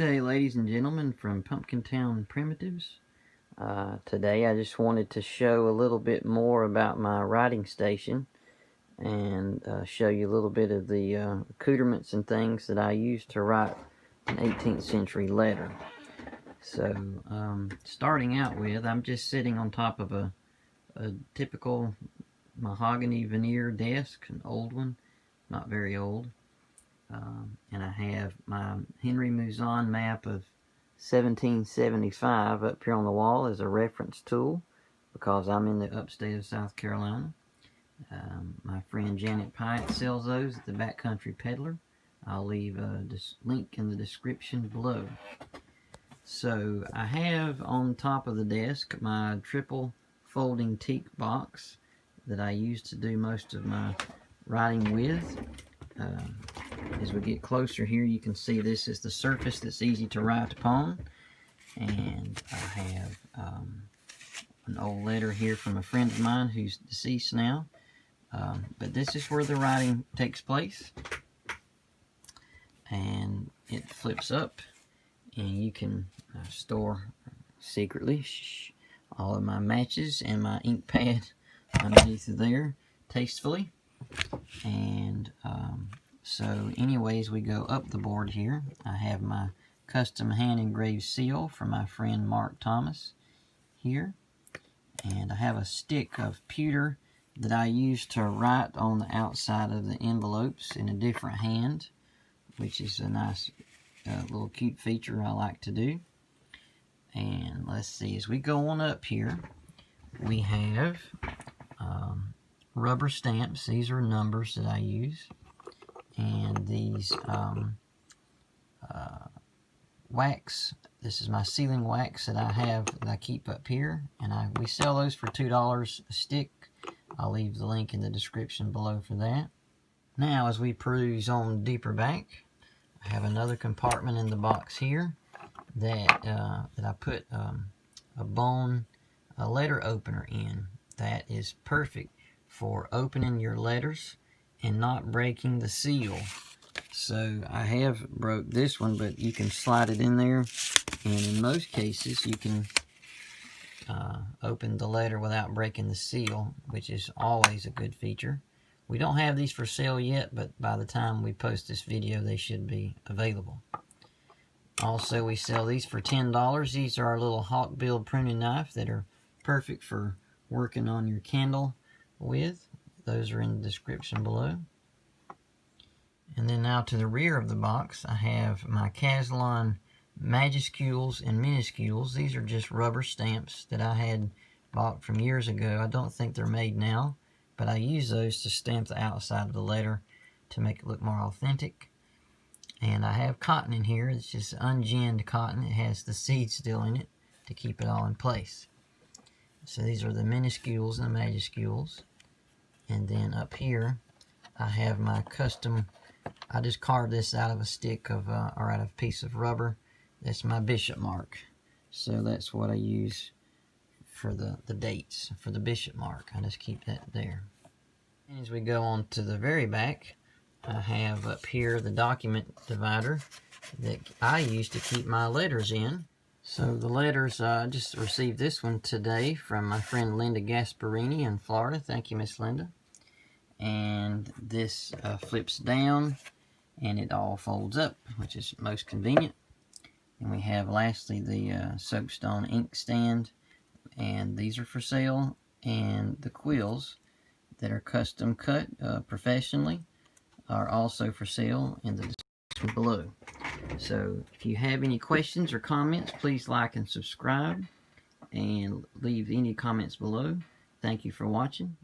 day, ladies and gentlemen, from Pumpkin Town Primitives. Today I just wanted to show a little bit more about my writing station and show you a little bit of the accoutrements and things that I use to write an 18th century letter. So starting out with, I'm just sitting on top of a typical mahogany veneer desk, an old one, not very old. And I have my Henry Mouland map of 1775 up here on the wall as a reference tool because I'm in the upstate of South Carolina. My friend Janet Pyatt sells those at the Backcountry Peddler. I'll leave a link in the description below. So I have on top of the desk my triple folding teak box that I use to do most of my writing with. As we get closer here, you can see this is the surface that's easy to write upon. And I have an old letter here from a friend of mine who's deceased now. But this is where the writing takes place. And it flips up, and you can store secretly all of my matches and my ink pad underneath there tastefully. And so anyways, we go up the board here. I have my custom hand engraved seal from my friend Mark Thomas here, and I have a stick of pewter that I use to write on the outside of the envelopes in a different hand, which is a nice little cute feature I like to do. And let's see, as we go on up here, we have rubber stamps. These are numbers that I use. And these wax, this is my sealing wax that I have that I keep up here, and we sell those for $2 a stick. I'll leave the link in the description below for that. Now as we peruse on deeper back, I have another compartment in the box here that I put a letter opener in that is perfect for opening your letters and not breaking the seal. So I have broke this one, but you can slide it in there, and in most cases you can open the letter without breaking the seal, which is always a good feature. We don't have these for sale yet, but by the time we post this video they should be available. Also, we sell these for $10. These are our little hawk bill pruning knife that are perfect for working on your candle with. Those are in the description below. And then now to the rear of the box, I have my Caslon majuscules and minuscules. These are just rubber stamps that I had bought from years ago. I don't think they're made now, but I use those to stamp the outside of the letter to make it look more authentic. And I have cotton in here. It's just unginned cotton. It has the seed still in it to keep it all in place. So these are the minuscules and the majuscules. And then up here, I have my custom, I just carved this out of a stick of, or out of a piece of rubber. That's my bishop mark. So that's what I use for the dates, for the bishop mark. I just keep that there. And as we go on to the very back, I have up here the document divider that I use to keep my letters in. So the letters, I just received this one today from my friend Linda Gasparini in Florida. Thank you, Miss Linda. And this flips down and it all folds up, which is most convenient. And we have lastly the soapstone ink stand, and these are for sale, and the quills that are custom cut professionally are also for sale in the description below. So if you have any questions or comments, please like and subscribe and leave any comments below. Thank you for watching.